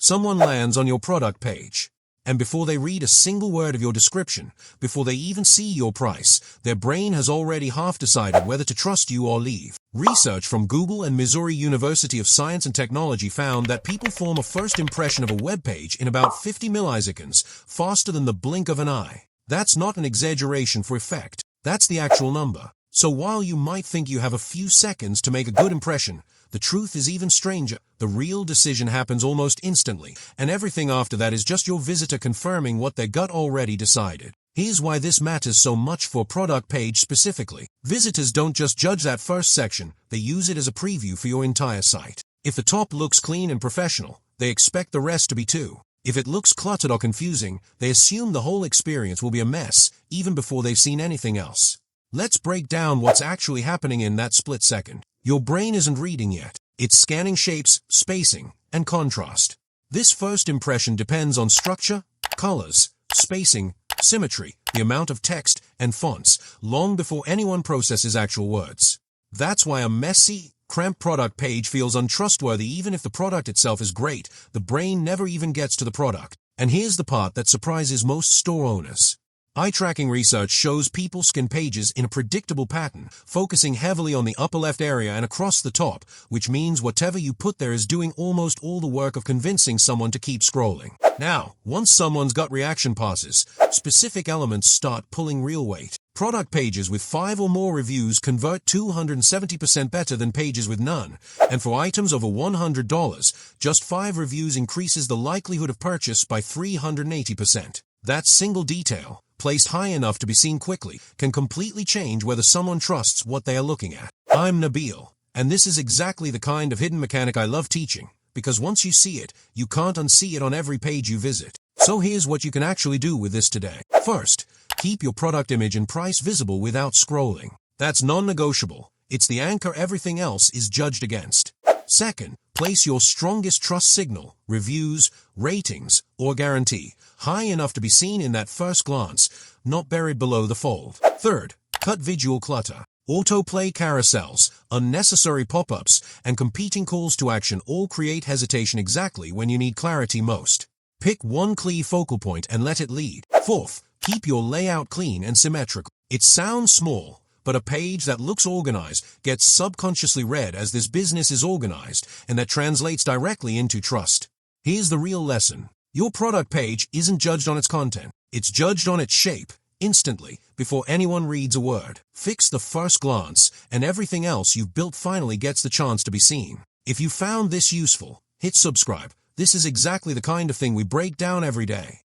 Someone lands on your product page, and before they read a single word of your description, before they even see your price, their brain has already half decided whether to trust you or leave. Research from Google and Missouri University of Science and Technology found that people form a first impression of a web page in about 50 milliseconds, faster than the blink of an eye. That's not an exaggeration for effect. That's the actual number. So while you might think you have a few seconds to make a good impression, the truth is even stranger. The real decision happens almost instantly, and everything after that is just your visitor confirming what their gut already decided. Here's why this matters so much for a product page specifically. Visitors don't just judge that first section, they use it as a preview for your entire site. If the top looks clean and professional, they expect the rest to be too. If it looks cluttered or confusing, they assume the whole experience will be a mess, even before they've seen anything else. Let's break down what's actually happening in that split second. Your brain isn't reading yet. It's scanning shapes, spacing, and contrast. This first impression depends on structure, colors, spacing, symmetry, the amount of text, and fonts, long before anyone processes actual words. That's why a messy, cramped product page feels untrustworthy even if the product itself is great. The brain never even gets to the product. And here's the part that surprises most store owners. Eye-tracking research shows people scan pages in a predictable pattern, focusing heavily on the upper left area and across the top, which means whatever you put there is doing almost all the work of convincing someone to keep scrolling. Now, once someone's gut reaction passes, specific elements start pulling real weight. Product pages with 5 or more reviews convert 270% better than pages with none, and for items over $100, just 5 reviews increases the likelihood of purchase by 380%. That single detail, placed high enough to be seen quickly, can completely change whether someone trusts what they are looking at. I'm Nabil, and this is exactly the kind of hidden mechanic I love teaching, because once you see it, you can't unsee it on every page you visit. So here's what you can actually do with this today. First, keep your product image and price visible without scrolling. That's non-negotiable. It's the anchor everything else is judged against. Second, place your strongest trust signal, reviews, ratings, or guarantee, high enough to be seen in that first glance, not buried below the fold. Third, cut visual clutter. Autoplay carousels, unnecessary pop-ups, and competing calls to action all create hesitation exactly when you need clarity most. Pick one clear focal point and let it lead. Fourth, keep your layout clean and symmetrical. It sounds small, but a page that looks organized gets subconsciously read as this business is organized, and that translates directly into trust. Here's the real lesson. Your product page isn't judged on its content. It's judged on its shape, instantly, before anyone reads a word. Fix the first glance, and everything else you've built finally gets the chance to be seen. If you found this useful, hit subscribe. This is exactly the kind of thing we break down every day.